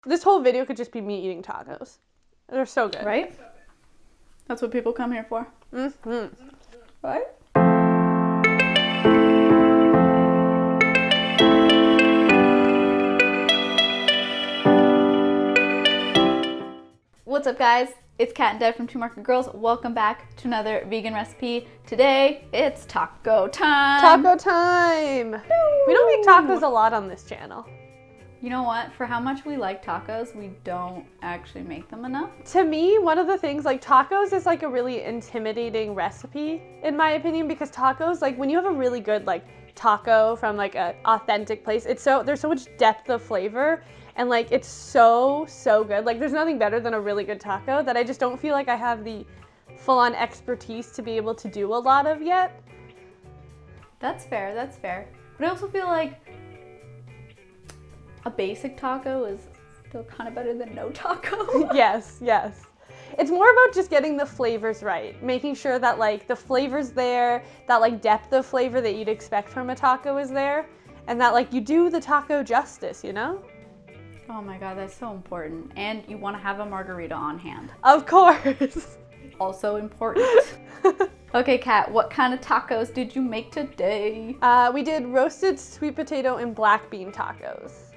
This whole video could just be me eating tacos. They're so good. Right? That's what people come here for. Mm-hmm. Right? What's up, guys? It's Kat and Deb from Two Market Girls. Welcome back to another vegan recipe. Today, it's taco time. Taco time! Woo! We don't make tacos a lot on this channel. You know what? For how much we like tacos, we don't actually make them enough. To me, one of the things, like, tacos is like a really intimidating recipe, in my opinion, because tacos, like, when you have a really good, like, taco from, like, an authentic place, there's so much depth of flavor, and, like, it's so good. Like, there's nothing better than a really good taco that I just don't feel like I have the full-on expertise to be able to do a lot of yet. That's fair, that's fair. But I also feel like a basic taco is still kind of better than no taco. Yes. It's more about just getting the flavors right, making sure that, like, the flavor's there, that, like, depth of flavor that you'd expect from a taco is there, and that, like, you do the taco justice, you know? Oh my god, that's so important. And you want to have a margarita on hand. Of course. Also important. Okay, Kat, what kind of tacos did you make today? We did roasted sweet potato and black bean tacos.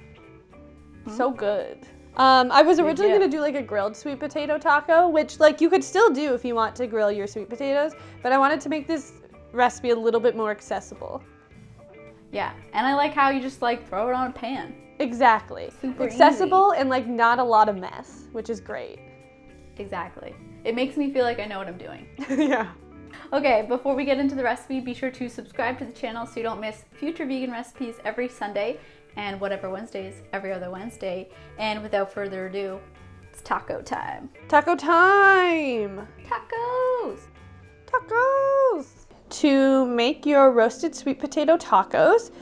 So good. I was originally going to do like a grilled sweet potato taco, which like you could still do if you want to grill your sweet potatoes, but I wanted to make this recipe a little bit more accessible. Yeah, and I like how you just like throw it on a pan. Exactly. Super accessible easy. And like not a lot of mess, which is great. Exactly. It makes me feel like I know what I'm doing. Yeah. Okay, before we get into the recipe, be sure to subscribe to the channel so you don't miss future vegan recipes every Sunday and whatever Wednesdays, every other Wednesday. And without further ado, it's taco time. Taco time! Tacos! Tacos! To make your roasted sweet potato tacos,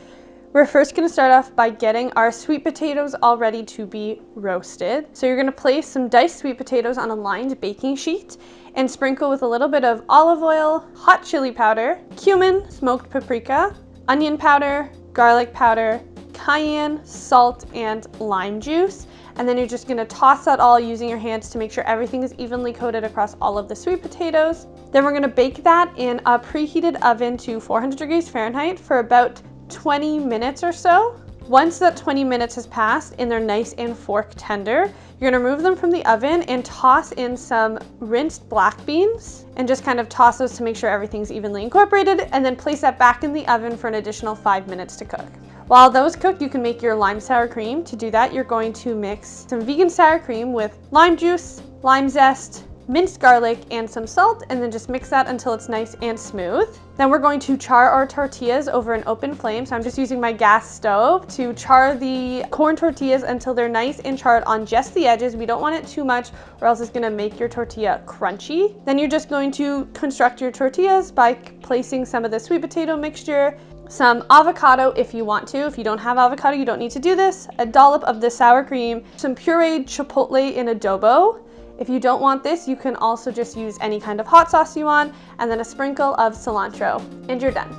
we're first going to start off by getting our sweet potatoes all ready to be roasted. So you're going to place some diced sweet potatoes on a lined baking sheet and sprinkle with a little bit of olive oil, hot chili powder, cumin, smoked paprika, onion powder, garlic powder, cayenne, salt, and lime juice. And then you're just going to toss that all using your hands to make sure everything is evenly coated across all of the sweet potatoes. Then we're going to bake that in a preheated oven to 400 degrees Fahrenheit for about 20 minutes or so. Once that 20 minutes has passed and they're nice and fork tender, you're going to remove them from the oven and toss in some rinsed black beans and just kind of toss those to make sure everything's evenly incorporated, and then place that back in the oven for an additional 5 minutes to cook. While those cook, you can make your lime sour cream. To do that, you're going to mix some vegan sour cream with lime juice, lime zest, minced garlic, and some salt, and then just mix that until it's nice and smooth. Then we're going to char our tortillas over an open flame. So I'm just using my gas stove to char the corn tortillas until they're nice and charred on just the edges. We don't want it too much or else it's gonna make your tortilla crunchy. Then you're just going to construct your tortillas by placing some of the sweet potato mixture, some avocado if you want to. If you don't have avocado, you don't need to do this. A dollop of the sour cream, some pureed chipotle in adobo. If you don't want this, you can also just use any kind of hot sauce you want, and then a sprinkle of cilantro, and you're done.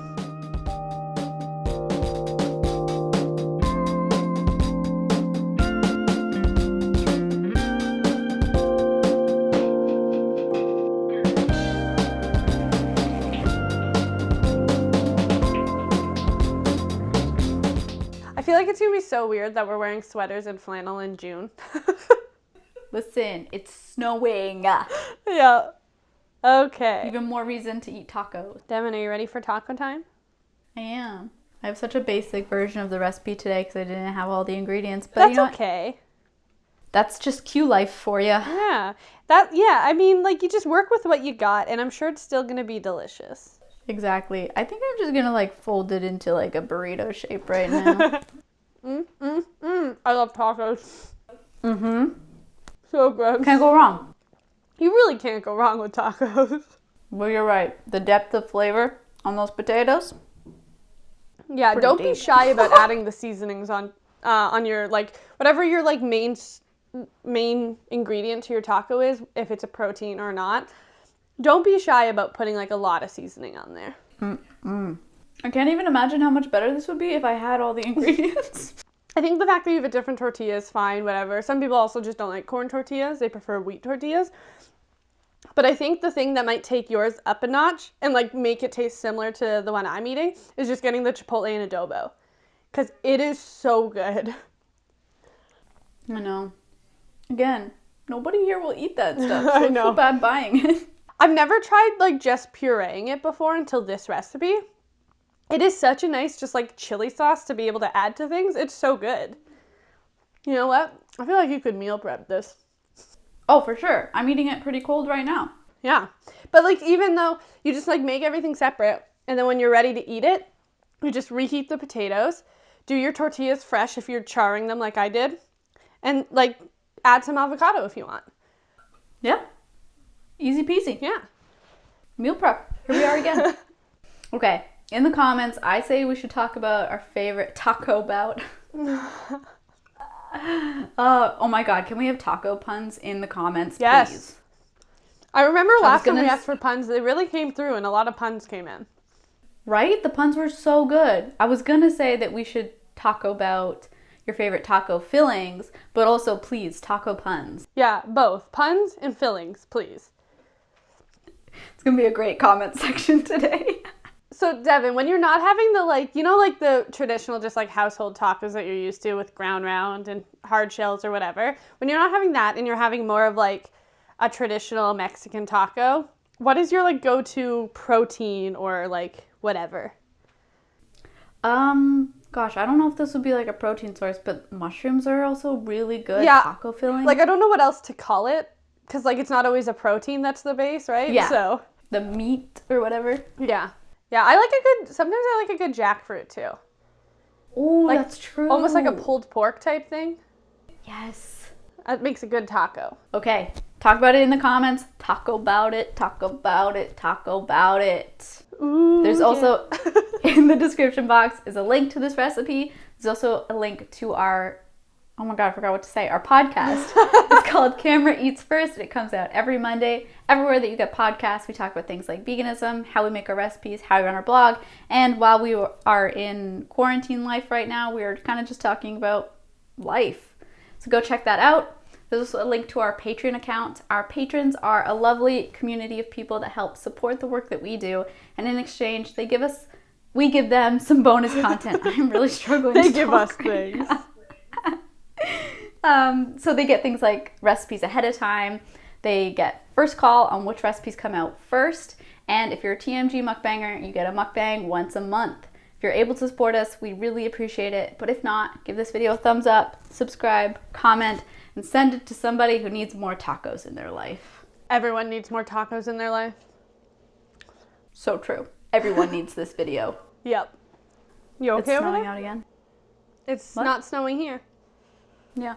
I feel like it's gonna be so weird that we're wearing sweaters and flannel in June. Listen, it's snowing. Yeah. Okay. Even more reason to eat tacos. Devin, are you ready for taco time? I am. I have such a basic version of the recipe today because I didn't have all the ingredients. But That's you know okay. That's just Q life for you. Yeah. I mean, like, you just work with what you got, and I'm sure it's still gonna be delicious. Exactly. I think I'm just gonna like fold it into like a burrito shape right now. I love tacos. Mm-hmm. So good. Can't go wrong. You really can't go wrong with tacos. Well, you're right. The depth of flavor on those potatoes. Yeah, Pretty don't deep. be shy about adding the seasonings on your, like, whatever your, like, main ingredient to your taco is, if it's a protein or not. Don't be shy about putting, like, a lot of seasoning on there. I can't even imagine how much better this would be if I had all the ingredients. I think the fact that you have a different tortilla is fine, whatever. Some people also just don't like corn tortillas. They prefer wheat tortillas. But I think the thing that might take yours up a notch and like make it taste similar to the one I'm eating is just getting the chipotle and adobo. Because it is so good. I know. Again, nobody here will eat that stuff, so I I know. feel bad buying it. I've never tried like just pureeing it before until this recipe. It is such a nice just like chili sauce to be able to add to things. It's so good. You know what? I feel like you could meal prep this. Oh, for sure. I'm eating it pretty cold right now. Yeah. But like even though you just like make everything separate and then when you're ready to eat it, you just reheat the potatoes, do your tortillas fresh if you're charring them like I did, and like add some avocado if you want. Yeah. Easy peasy. Yeah. Meal prep. Here we are again. Okay. In the comments, I say we should talk about our favorite taco bout. Oh my god, can we have taco puns in the comments, Yes. please? I remember last time we gonna asked for puns, they really came through and a lot of puns came in. Right? The puns were so good. I was gonna say that we should talk about your favorite taco fillings, but also please, taco puns. Yeah, both. Puns and fillings, please. It's gonna be a great comment section today. So, Devin, when you're not having the, like, you know, like the traditional just like household tacos that you're used to with ground round and hard shells or whatever, when you're not having that and you're having more of like a traditional Mexican taco, what is your like go-to protein or like whatever? Gosh, I don't know if this would be like a protein source, but mushrooms are also really good Yeah. taco filling. Like, I don't know what else to call it because like it's not always a protein that's the base, right? Yeah. So, the meat or whatever. yeah. Yeah, I like sometimes I like a good jackfruit too. Oh, Like, that's true. Almost like a pulled pork type thing. Yes. That makes a good taco. Okay, talk about it in the comments. Taco about it, taco about it, taco about it. Ooh, There's also, in the description box, is a link to this recipe. There's also a link to our, oh my god, I forgot what to say, our podcast. It's called Camera Eats First. It comes out every Monday. Everywhere that you get podcasts, we talk about things like veganism, how we make our recipes, how we run our blog. And while we are in quarantine life right now, we are kind of just talking about life. So go check that out. There's also a link to our Patreon account. Our patrons are a lovely community of people that help support the work that we do. And in exchange, we give them some bonus content. I'm really struggling They to give talk us right things. now. So they get things like recipes ahead of time. They get first call on which recipes come out first. And if you're a TMG mukbanger, you get a mukbang once a month. If you're able to support us, we really appreciate it. But if not, give this video a thumbs up, subscribe, comment, and send it to somebody who needs more tacos in their life. Everyone needs more tacos in their life. So true. Everyone needs this video. Yep. You okay It's over snowing there? out again. It's What? not snowing here. Yeah.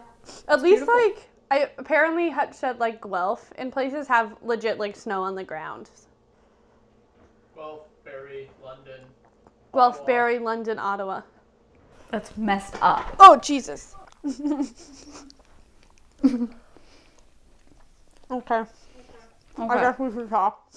At least beautiful. like I apparently Hutch said like Guelph in places have legit like snow on the ground. Guelph, Barrie, London. Guelph, Ottawa. Barrie, London, Ottawa. That's messed up. Oh Jesus. Okay. I guess we should talk.